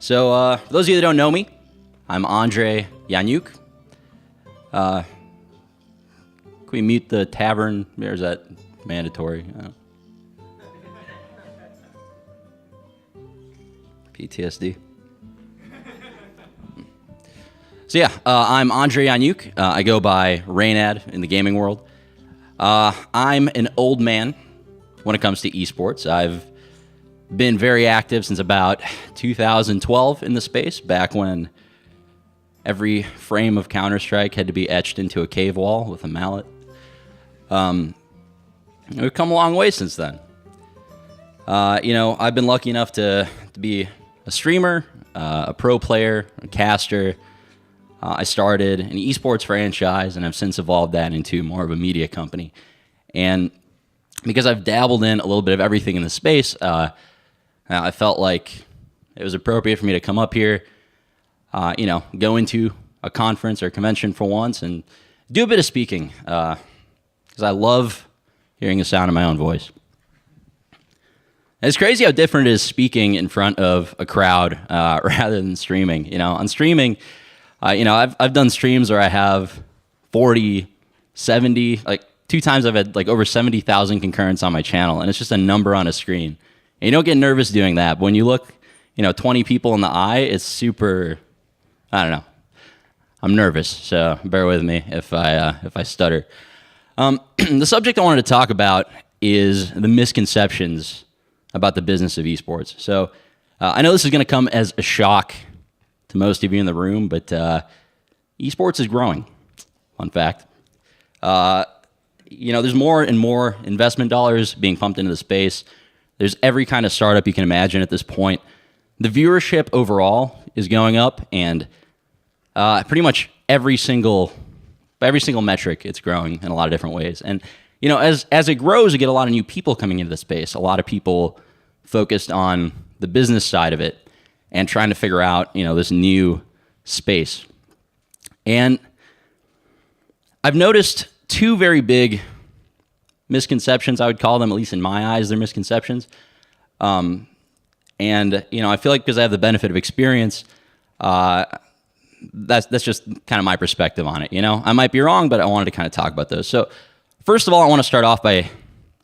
For those of you that don't know me, I'm Andre Yanyuk. Can we mute the tavern? Or is that mandatory? PTSD. I'm Andre Yanyuk. I go by Raynad in the gaming world. I'm an old man when it comes to esports. I've been very active since about 2012 in the space, back when every frame of Counter-Strike had to be etched into a cave wall with a mallet. We've come a long way since then. I've been lucky enough to be a streamer, a pro player, a caster. I started an esports franchise, and I've since evolved that into more of a media company. And because I've dabbled in a little bit of everything in the space, I felt like it was appropriate for me to come up here, go into a conference or a convention for once and do a bit of speaking, because I love hearing the sound of my own voice. And it's crazy how different it is speaking in front of a crowd rather than streaming. On streaming, I've done streams where I have 40, 70, like 2 times I've had like over 70,000 concurrents on my channel, and it's just a number on a screen. And you don't get nervous doing that. But when you look, 20 people in the eye, it's super, I don't know. I'm nervous, so bear with me if I stutter. The subject I wanted to talk about is the misconceptions about the business of esports. So I know this is going to come as a shock to most of you in the room, but esports is growing. Fun fact. There's more and more investment dollars being pumped into the space. There's every kind of startup you can imagine at this point. The viewership overall is going up, and pretty much every single metric, it's growing in a lot of different ways. And as it grows, you get a lot of new people coming into the space. A lot of people focused on the business side of it and trying to figure out this new space. And I've noticed 2 very big misconceptions, I would call them, at least in my eyes, they're misconceptions. I feel like because I have the benefit of experience, that's just kind of my perspective on it. I might be wrong, but I wanted to kind of talk about those. So first of all, I want to start off by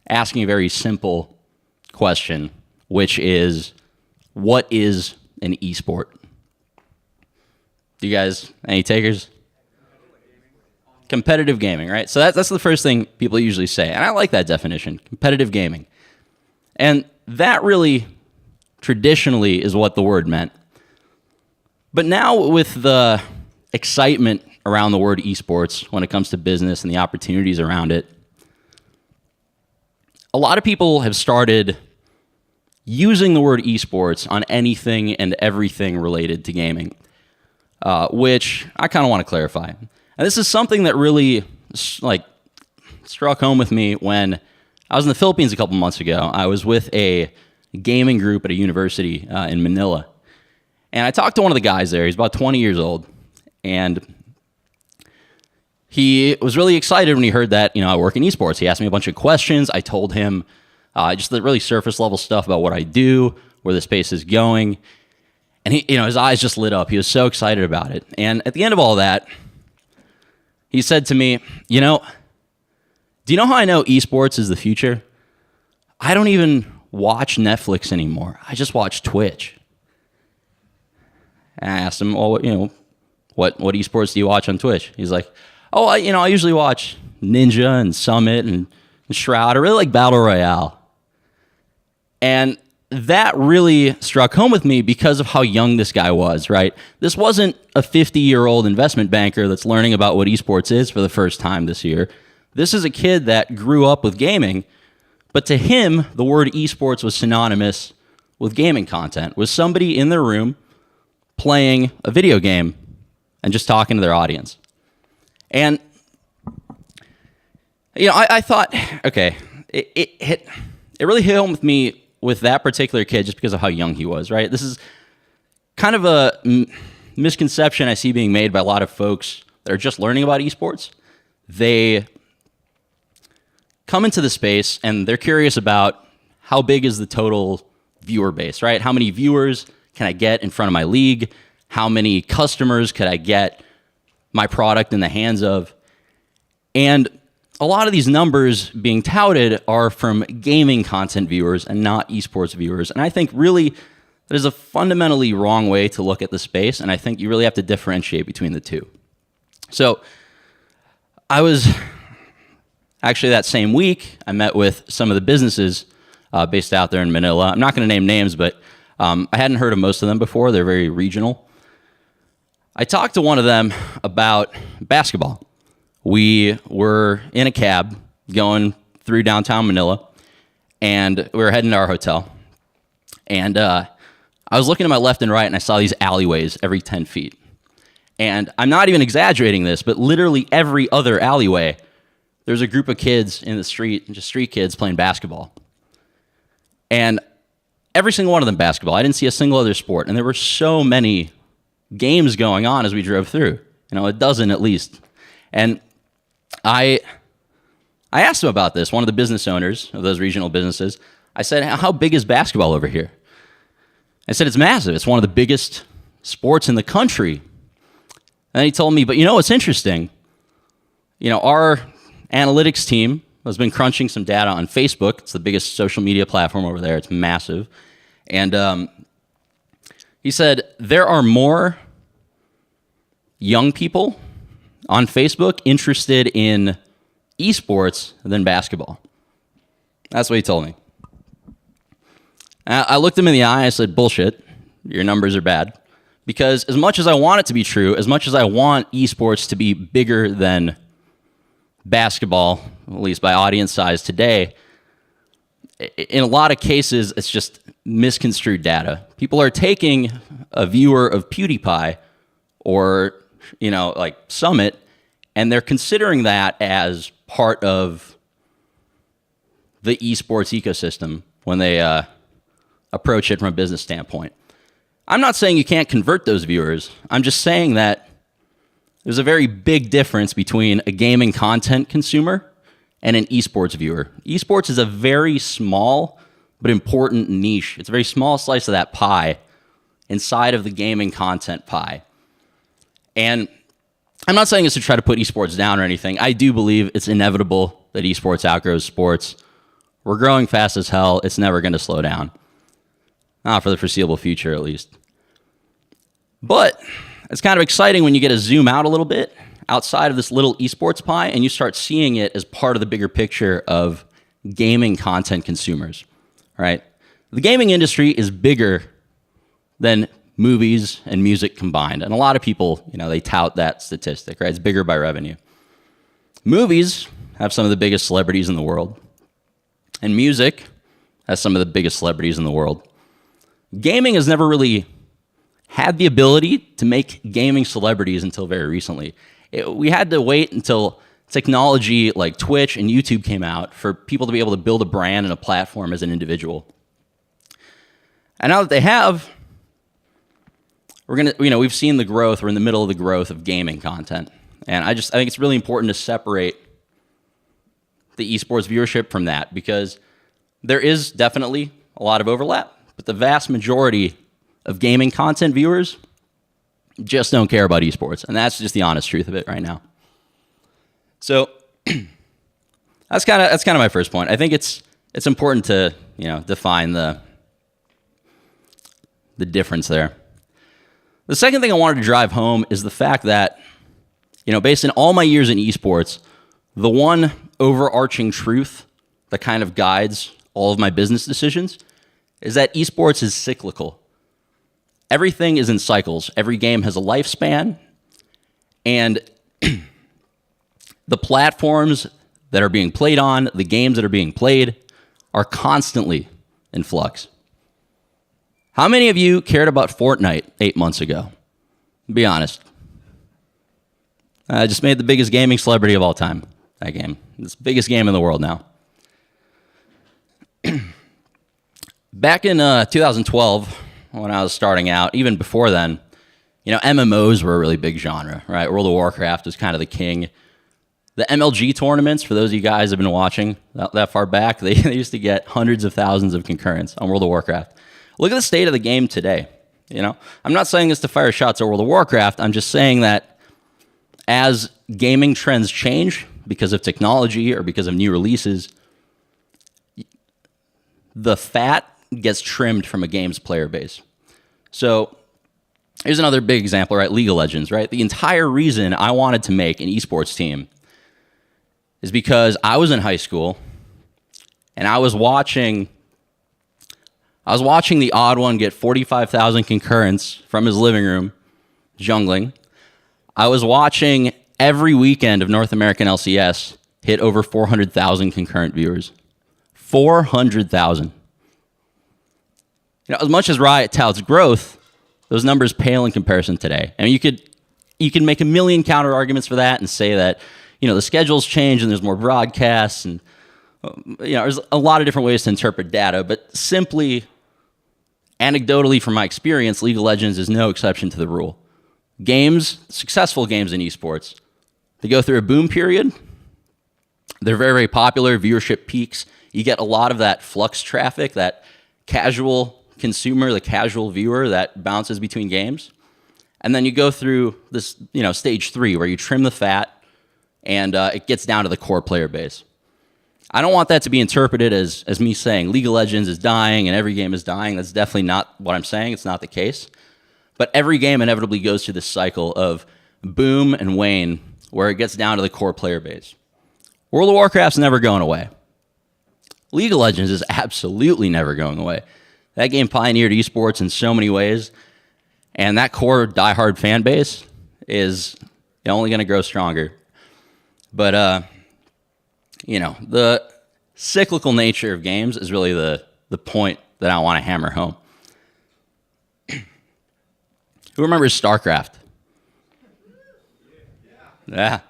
asking a very simple question, which is, what is an esport? Do you guys, any takers? Competitive gaming, right? So that's the first thing people usually say. And I like that definition, competitive gaming. And that really traditionally is what the word meant. But now with the excitement around the word esports when it comes to business and the opportunities around it, a lot of people have started using the word esports on anything and everything related to gaming, which I kind of want to clarify. And this is something that really struck home with me when I was in the Philippines a couple months ago. I was with a gaming group at a university in Manila. And I talked to one of the guys there. He's about 20 years old. And he was really excited when he heard that, I work in esports. He asked me a bunch of questions. I told him just the really surface level stuff about what I do, where the space is going. And he, his eyes just lit up. He was so excited about it. And at the end of all that, he said to me, do you know how I know esports is the future? I don't even watch Netflix anymore. I just watch Twitch. And I asked him, well, what esports do you watch on Twitch? He's like, oh, I usually watch Ninja and Summit and Shroud. I really like Battle Royale. And that really struck home with me because of how young this guy was, right? This wasn't a 50-year-old investment banker that's learning about what esports is for the first time this year. This is a kid that grew up with gaming, but to him, the word esports was synonymous with gaming content, with somebody in their room playing a video game and just talking to their audience. And, I thought, okay, it really hit home with me with that particular kid just because of how young he was, right? This is kind of a misconception I see being made by a lot of folks that are just learning about esports. They come into the space and they're curious about how big is the total viewer base, right? How many viewers can I get in front of my league? How many customers could I get my product in the hands of? And a lot of these numbers being touted are from gaming content viewers and not esports viewers. And I think really that is a fundamentally wrong way to look at the space. And I think you really have to differentiate between the two. So I was actually that same week, I met with some of the businesses based out there in Manila. I'm not going to name names, but I hadn't heard of most of them before. They're very regional. I talked to one of them about basketball. We were in a cab going through downtown Manila, and we were heading to our hotel. And I was looking to my left and right, and I saw these alleyways every 10 feet. And I'm not even exaggerating this, but literally every other alleyway, there's a group of kids in the street, just street kids playing basketball. And every single one of them basketball. I didn't see a single other sport. And there were so many games going on as we drove through, a dozen at least. And I asked him about this, one of the business owners of those regional businesses. I said, how big is basketball over here? I said, it's massive. It's one of the biggest sports in the country. And he told me, but what's interesting? Our analytics team has been crunching some data on Facebook. It's the biggest social media platform over there. It's massive. And he said, there are more young people on Facebook interested in esports than basketball. That's what he told me. I looked him in the eye. I said, bullshit. Your numbers are bad. Because as much as I want it to be true, as much as I want esports to be bigger than basketball, at least by audience size today, in a lot of cases, it's just misconstrued data. People are taking a viewer of PewDiePie or, like Summit, and they're considering that as part of the esports ecosystem when they approach it from a business standpoint. I'm not saying you can't convert those viewers. I'm just saying that there's a very big difference between a gaming content consumer and an esports viewer. Esports is a very small but important niche. It's a very small slice of that pie inside of the gaming content pie. And I'm not saying this to try to put esports down or anything. I do believe it's inevitable that esports outgrows sports. We're growing fast as hell. It's never going to slow down. Not for the foreseeable future, at least. But it's kind of exciting when you get to zoom out a little bit outside of this little esports pie and you start seeing it as part of the bigger picture of gaming content consumers, right? The gaming industry is bigger than movies and music combined. And a lot of people, they tout that statistic, right? It's bigger by revenue. Movies have some of the biggest celebrities in the world. And music has some of the biggest celebrities in the world. Gaming has never really had the ability to make gaming celebrities until very recently. We had to wait until technology like Twitch and YouTube came out for people to be able to build a brand and a platform as an individual. And now that they have, we've seen the growth. We're in the middle of the growth of gaming content. And I think it's really important to separate the esports viewership from that because there is definitely a lot of overlap. But the vast majority of gaming content viewers just don't care about esports. And that's just the honest truth of it right now. So that's kind of my first point. I think it's important to, define the difference there. The second thing I wanted to drive home is the fact that, based on all my years in esports, the one overarching truth that kind of guides all of my business decisions is that esports is cyclical. Everything is in cycles. Every game has a lifespan, and the platforms that are being played on, the games that are being played, are constantly in flux. How many of you cared about Fortnite 8 months ago? Be honest. I just made the biggest gaming celebrity of all time, that game. It's the biggest game in the world now. Back in 2012, when I was starting out, even before then, MMOs were a really big genre, right? World of Warcraft was kind of the king. The MLG tournaments, for those of you guys who have been watching that far back, they used to get hundreds of thousands of concurrents on World of Warcraft. Look at the state of the game today. I'm not saying this to fire shots at World of Warcraft. I'm just saying that as gaming trends change because of technology or because of new releases, the fat gets trimmed from a game's player base. So here's another big example, right? League of Legends, right? The entire reason I wanted to make an esports team is because I was in high school and I was watching the odd one get 45,000 concurrents from his living room jungling. I was watching every weekend of North American LCS hit over 400,000 concurrent viewers. 400,000. As much as Riot touts growth, those numbers pale in comparison today. I mean, you can make a million counter arguments for that and say that, the schedule's changed and there's more broadcasts and, there's a lot of different ways to interpret data, but simply, anecdotally from my experience, League of Legends is no exception to the rule. Successful games in esports, they go through a boom period. They're very, very popular, viewership peaks. You get a lot of that flux traffic, that casual consumer, the casual viewer that bounces between games. And then you go through this, stage 3 where you trim the fat and it gets down to the core player base. I don't want that to be interpreted as me saying League of Legends is dying and every game is dying. That's definitely not what I'm saying. It's not the case. But every game inevitably goes through this cycle of boom and wane where it gets down to the core player base. World of Warcraft's never going away. League of Legends is absolutely never going away. That game pioneered esports in so many ways, and that core diehard fan base is only going to grow stronger. But, the cyclical nature of games is really the point that I want to hammer home. Who remembers StarCraft? Yeah.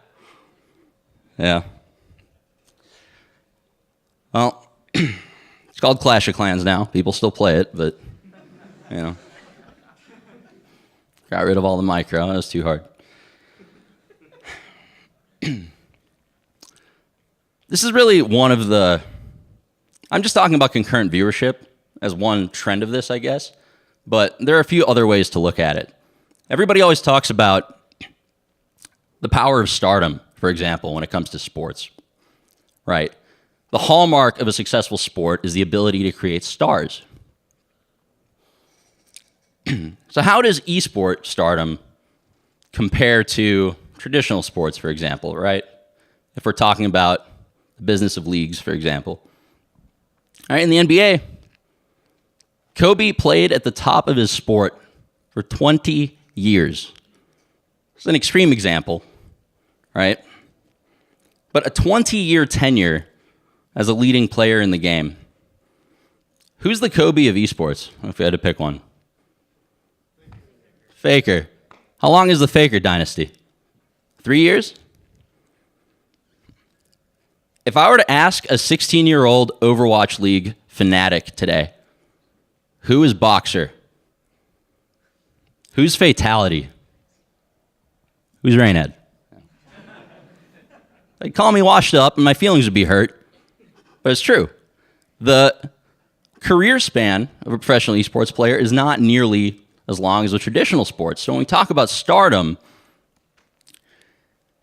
Well, it's called Clash of Clans now. People still play it, but, got rid of all the micro. That was too hard. This is really one of the... I'm just talking about concurrent viewership as one trend of this, I guess. But there are a few other ways to look at it. Everybody always talks about the power of stardom, for example, when it comes to sports, right? The hallmark of a successful sport is the ability to create stars. So how does esport stardom compare to traditional sports, for example, right? If we're talking about the business of leagues, for example. All right, in the NBA, Kobe played at the top of his sport for 20 years. It's an extreme example, right? But a 20-year tenure as a leading player in the game. Who's the Kobe of esports, if we had to pick one? Faker. How long is the Faker dynasty? 3 years? If I were to ask a 16-year-old Overwatch League fanatic today, who is Boxer? Who's Fatality? Who's Rainhead? They'd call me washed up and my feelings would be hurt, but it's true. The career span of a professional esports player is not nearly as long as a traditional sport. So when we talk about stardom,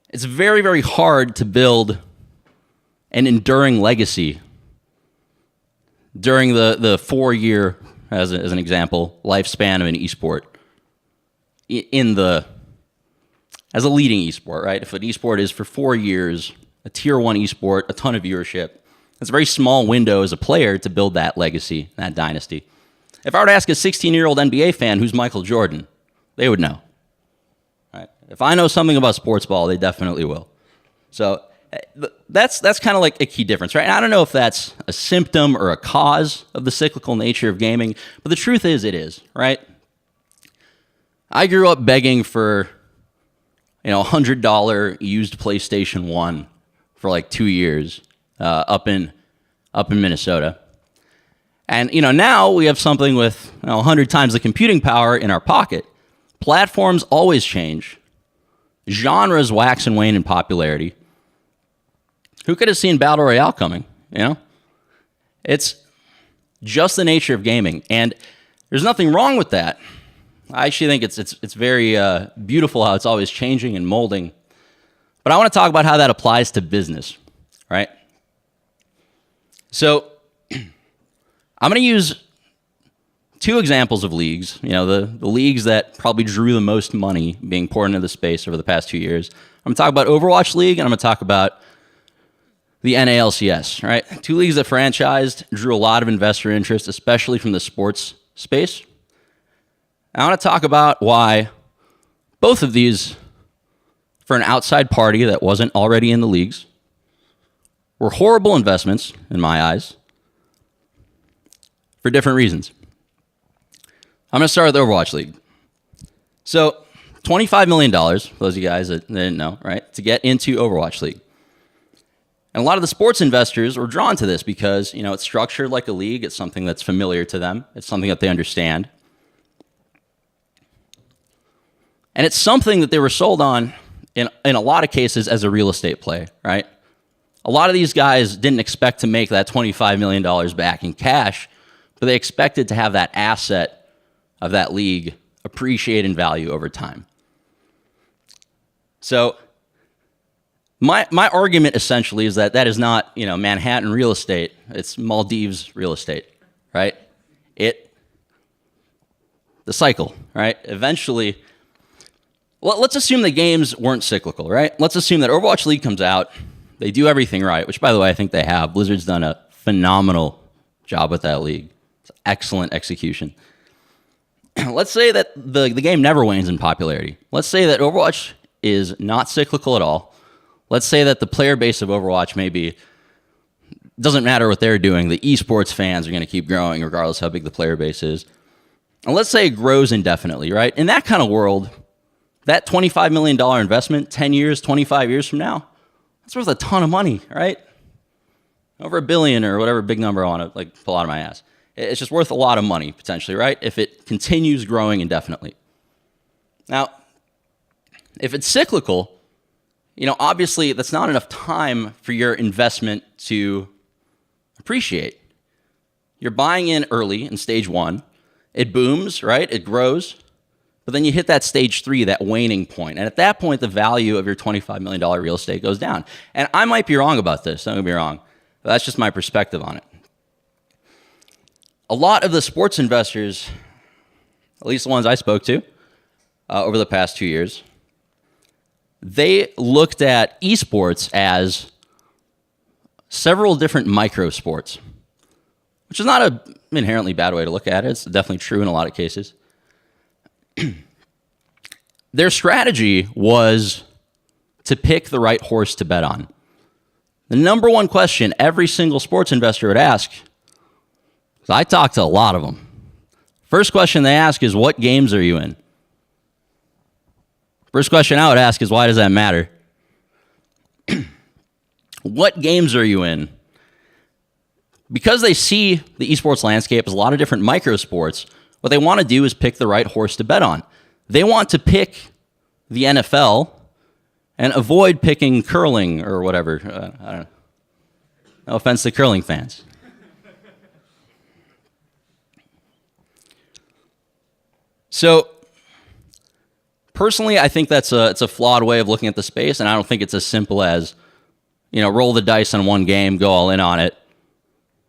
it's very, very hard to build an enduring legacy during the 4-year, as an example, lifespan of an esport as a leading esport, right? If an esport is for 4 years, a tier 1 esport, a ton of viewership, it's a very small window as a player to build that legacy, that dynasty. If I were to ask a 16-year-old NBA fan who's Michael Jordan, they would know. Right? If I know something about sports ball, they definitely will. So that's kind of like a key difference, right? And I don't know if that's a symptom or a cause of the cyclical nature of gaming, but the truth is it is, right? I grew up begging for, $100 used PlayStation 1 for like 2 years up in Minnesota. And, now we have something with 100 times the computing power in our pocket. Platforms always change. Genres wax and wane in popularity. Who could have seen Battle Royale coming, It's just the nature of gaming. And there's nothing wrong with that. I actually think it's very beautiful how it's always changing and molding. But I want to talk about how that applies to business, right? So I'm going to use two examples of leagues, the leagues that probably drew the most money being poured into the space over the past 2 years. I'm going to talk about Overwatch League, and I'm going to talk about the NALCS, right? Two leagues that franchised, drew a lot of investor interest, especially from the sports space. I want to talk about why both of these, for an outside party that wasn't already in the leagues, were horrible investments, in my eyes, for different reasons. I'm going to start with the Overwatch League. So, $25 million, for those of you guys that didn't know, right, to get into Overwatch League. And a lot of the sports investors were drawn to this because, it's structured like a league. It's something that's familiar to them. It's something that they understand. And it's something that they were sold on in a lot of cases as a real estate play, right? A lot of these guys didn't expect to make that $25 million back in cash, but they expected to have that asset of that league appreciate in value over time. So my argument essentially is that is not, Manhattan real estate. It's Maldives real estate, right? The cycle, right? Eventually, let's assume the games weren't cyclical, right? Let's assume that Overwatch League comes out. They do everything right, which, by the way, I think they have. Blizzard's done a phenomenal job with that league. It's excellent execution. Let's say that the game never wanes in popularity. Let's say that Overwatch is not cyclical at all. Let's say that the player base of Overwatch doesn't matter what they're doing. The esports fans are going to keep growing regardless how big the player base is. And let's say it grows indefinitely, right? In that kind of world, that $25 million investment, 10 years, 25 years from now, that's worth a ton of money, right? Over $1 billion or whatever big number I want to pull out of my ass. It's just worth a lot of money, potentially, right? If it continues growing indefinitely. Now, if it's cyclical, obviously that's not enough time for your investment to appreciate. You're buying in early in stage one. It booms, right? It grows. But then you hit that stage 3, that waning point. And at that point, the value of your $25 million real estate goes down. And I might be wrong about this. Don't get me wrong. But that's just my perspective on it. A lot of the sports investors, at least the ones I spoke to over the past 2 years, they looked at esports as several different micro sports, which is not an inherently bad way to look at it. It's definitely true in a lot of cases. Their strategy was to pick the right horse to bet on. The number one question every single sports investor would ask, so I talked to a lot of them. First question they ask is, what games are you in? First question I would ask is, why does that matter? What games are you in? Because they see the esports landscape as a lot of different micro sports, what they want to do is pick the right horse to bet on. They want to pick the NFL and avoid picking curling or whatever. I don't know. No offense to curling fans. So, personally, I think it's a flawed way of looking at the space, and I don't think it's as simple as, roll the dice on one game, go all in on it,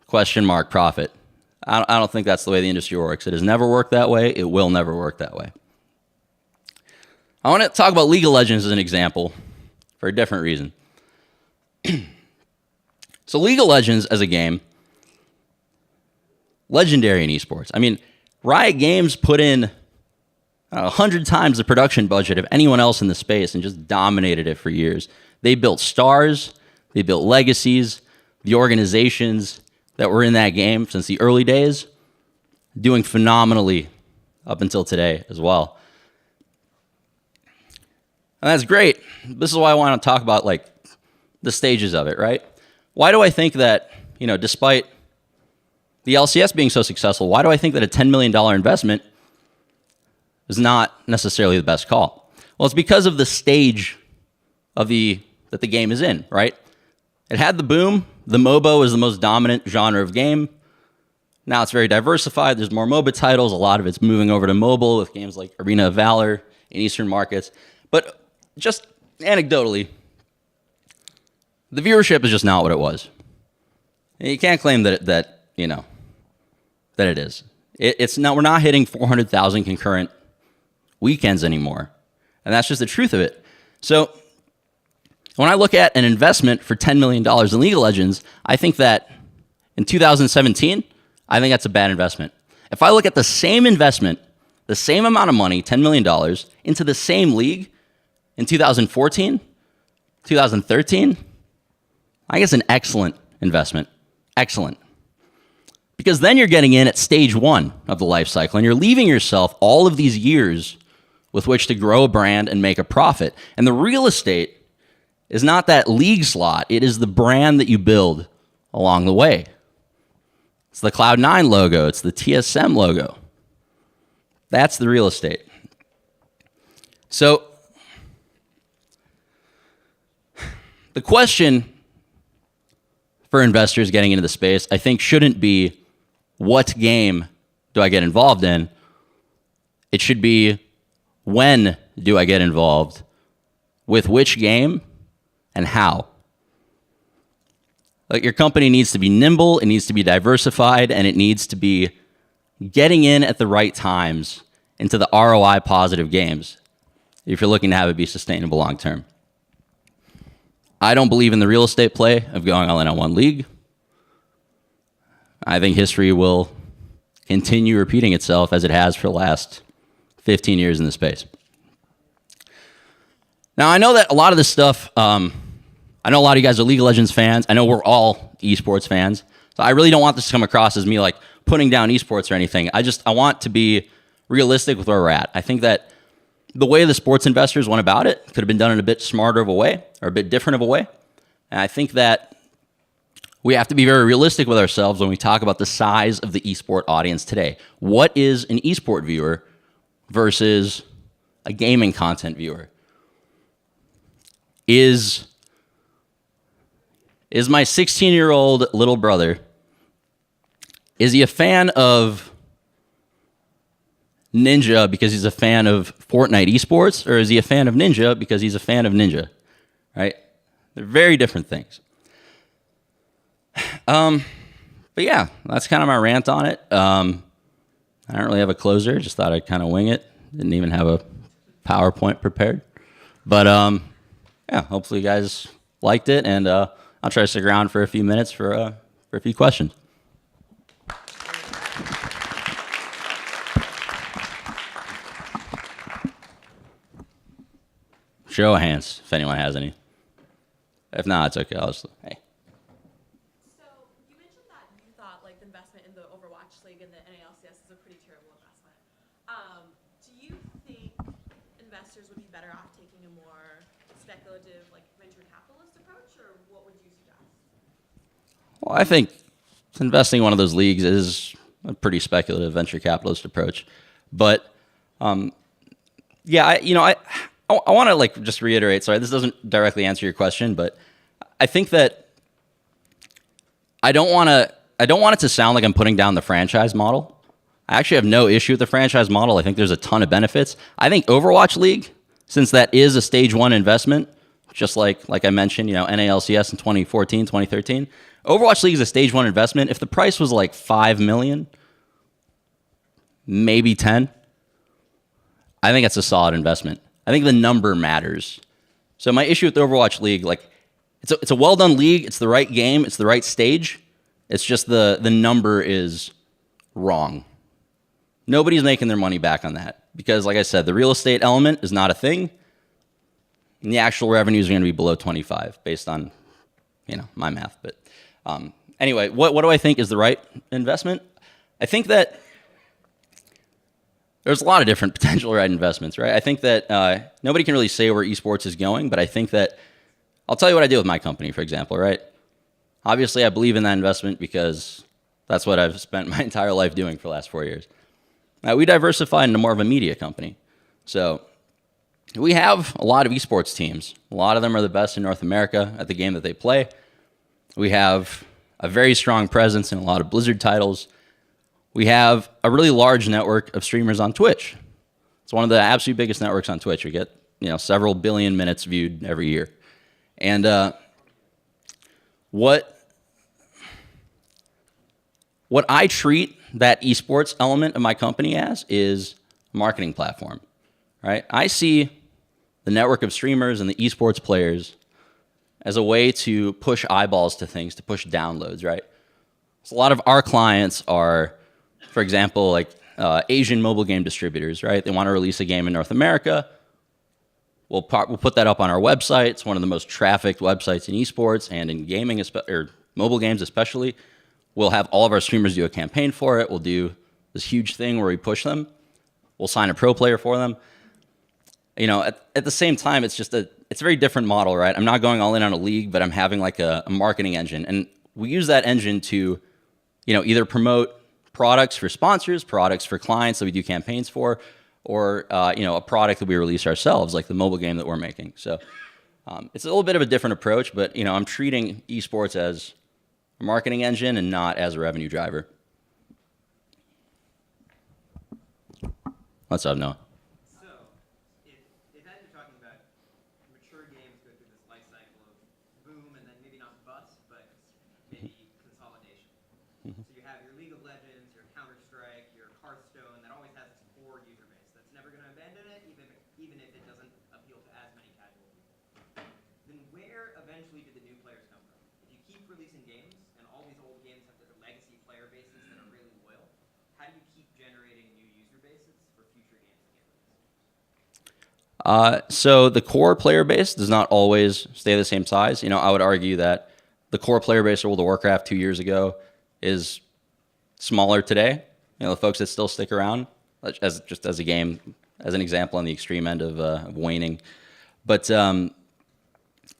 question mark profit. I don't think that's the way the industry works. It has never worked that way. It will never work that way. I want to talk about League of Legends as an example for a different reason. So League of Legends as a game, legendary in esports. I mean, Riot Games put in 100 times the production budget of anyone else in the space and just dominated it for years. They built stars. They built legacies. The organizations that were in that game since the early days, doing phenomenally up until today as well. And that's great. This is why I want to talk about the stages of it, right? Why do I think that, despite the LCS being so successful, why do I think that a $10 million investment is not necessarily the best call? Well, it's because of the stage of that the game is in, right? It had the boom. The MOBA was the most dominant genre of game. Now it's very diversified. There's more MOBA titles. A lot of it's moving over to mobile with games like Arena of Valor in Eastern markets. But just anecdotally, the viewership is just not what it was. And you can't claim that it is. It's not. We're not hitting 400,000 concurrent weekends anymore, and that's just the truth of it. So when I look at an investment for $10 million in League of Legends, I think that in 2017, I think that's a bad investment. If I look at the same investment, the same amount of money, $10 million, into the same league in 2014, 2013, I think it's an excellent investment. Excellent. Because then you're getting in at stage one of the life cycle, and you're leaving yourself all of these years with which to grow a brand and make a profit. And the real estate is not that league slot. It is the brand that you build along the way. It's the Cloud9 logo. It's the TSM logo. That's the real estate. So the question for investors getting into the space, I think, shouldn't be what game do I get involved in? It should be when do I get involved, with which game, and how. Like, your company needs to be nimble, it needs to be diversified, and it needs to be getting in at the right times into the ROI positive games if you're looking to have it be sustainable long term. I don't believe in the real estate play of going all in on one league. I think history will continue repeating itself as it has for the last 15 years in the space. Now, I know that a lot of this stuff, I know a lot of you guys are League of Legends fans. I know we're all esports fans. So I really don't want this to come across as me like putting down esports or anything. I want to be realistic with where we're at. I think that the way the sports investors went about it could have been done in a bit smarter of a way or a bit different of a way. And I think that we have to be very realistic with ourselves when we talk about the size of the esport audience today. What is an esport viewer versus a gaming content viewer? Is my 16-year-old little brother, is he a fan of Ninja because he's a fan of Fortnite esports, or is he a fan of Ninja because he's a fan of Ninja? Right? They're very different things. But yeah, that's kind of my rant on it. I don't really have a closer. Just thought I'd kind of wing it. Didn't even have a PowerPoint prepared. But yeah, hopefully you guys liked it, and I'll try to stick around for a few minutes for a few questions. Show of hands if anyone has any. If not, it's okay. I'll just, hey. So you mentioned that you thought like the investment in the Overwatch League and the NALCS is a pretty terrible investment. Do you think investors would be better off taking a more speculative, like venture capitalist approach, or what would you suggest? Well, I think investing in one of those leagues is a pretty speculative venture capitalist approach. But yeah, I want to like just reiterate. Sorry, this doesn't directly answer your question, but I think that I don't want it to sound like I'm putting down the franchise model. I actually have no issue with the franchise model. I think there's a ton of benefits. I think Overwatch League, since that is a stage one investment, just like I mentioned, NALCS in 2014, 2013, Overwatch League is a stage one investment. If the price was like 5 million, maybe 10, I think it's a solid investment. I think the number matters. So my issue with the Overwatch League, like, it's a well-done league. It's the right game. It's the right stage. It's just the number is wrong. Nobody's making their money back on that because, like I said, the real estate element is not a thing, and the actual revenues are going to be below 25 based on, my math. But anyway, what do I think is the right investment? I think that there's a lot of different potential right investments, right? I think that nobody can really say where esports is going, but I think that I'll tell you what I do with my company, for example, right? Obviously, I believe in that investment because that's what I've spent my entire life doing for the last 4 years. We diversify into more of a media company. So we have a lot of esports teams. A lot of them are the best in North America at the game that they play. We have a very strong presence in a lot of Blizzard titles. We have a really large network of streamers on Twitch. It's one of the absolute biggest networks on Twitch. We get several billion minutes viewed every year. And what I treat that esports element of my company as is a marketing platform, right? I see the network of streamers and the esports players as a way to push eyeballs to things, to push downloads, right? So a lot of our clients are, for example, like Asian mobile game distributors, right? They want to release a game in North America. We'll put that up on our website. It's one of the most trafficked websites in esports and in gaming, or mobile games especially. We'll have all of our streamers do a campaign for it. We'll do this huge thing where we push them. We'll sign a pro player for them. At the same time, it's a very different model, right? I'm not going all in on a league, but I'm having like a marketing engine. And we use that engine to, either promote products for sponsors, products for clients that we do campaigns for, or, a product that we release ourselves, like the mobile game that we're making. So it's a little bit of a different approach, but, I'm treating esports as a marketing engine and not as a revenue driver. What's up, Noah? So, if as you're talking about mature games go through this life cycle of boom and then maybe not bust, but maybe consolidation. So you have your League of Legends, your Counter-Strike, your Hearthstone that always has its core user base that's never going to abandon it, even if it doesn't appeal to as many casual people. Then where eventually do the new players come from? If you keep releasing games and all these old games have their legacy player bases that are really loyal, how do you keep generating new user bases for future games that get released? So the core player base does not always stay the same size. I would argue that the core player base of World of Warcraft 2 years ago is smaller today. The folks that still stick around, as a game, as an example on the extreme end of waning. But the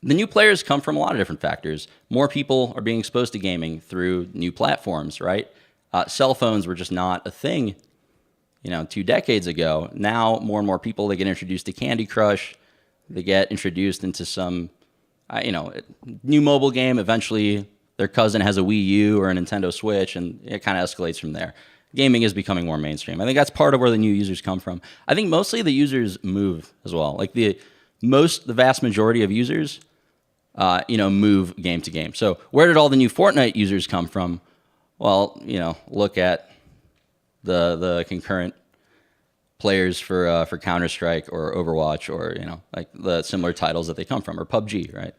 new players come from a lot of different factors. More people are being exposed to gaming through new platforms, right? Cell phones were just not a thing, 2 decades ago. Now, more and more people, they get introduced to Candy Crush. They get introduced into some, new mobile game. Eventually, their cousin has a Wii U or a Nintendo Switch, and it kind of escalates from there. Gaming is becoming more mainstream. I think that's part of where the new users come from. I think mostly the users move as well. Like the vast majority of users, move game to game. So where did all the new Fortnite users come from? Well, look at the concurrent players for Counter-Strike or Overwatch, or like the similar titles that they come from, or PUBG, right?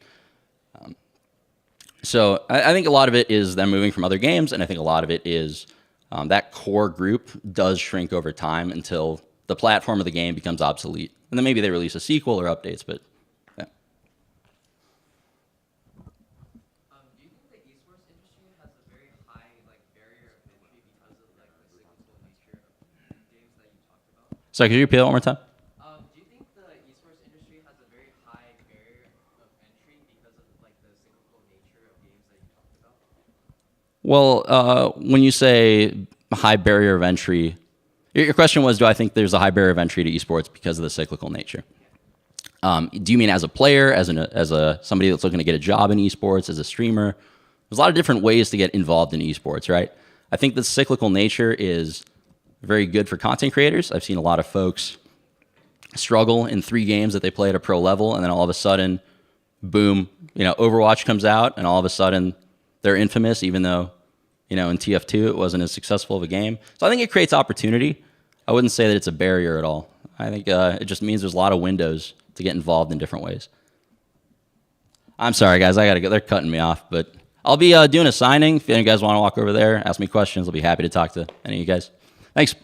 So I think a lot of it is them moving from other games, and I think a lot of it is that core group does shrink over time until the platform of the game becomes obsolete, and then maybe they release a sequel or updates. But yeah. Do you think the esports industry has a very high barrier of entry because of the cyclical nature of games that you talked about? So could you repeat that one more time? Do you think the esports industry has a very high barrier of entry because of the cyclical nature of games that you talked about? Well, when you say high barrier of entry, your question was, do I think there's a high barrier of entry to esports because of the cyclical nature? Do you mean as a player, as somebody that's looking to get a job in esports, as a streamer? There's a lot of different ways to get involved in esports, right? I think the cyclical nature is very good for content creators. I've seen a lot of folks struggle in 3 games that they play at a pro level, and then all of a sudden, boom, Overwatch comes out, and all of a sudden they're infamous, even though, in TF2 it wasn't as successful of a game. So I think it creates opportunity. I wouldn't say that it's a barrier at all. I think it just means there's a lot of windows to get involved in different ways. I'm sorry, guys, I gotta go. They're cutting me off, but I'll be doing a signing. If any of you guys want to walk over there, ask me questions, I'll be happy to talk to any of you guys. Thanks.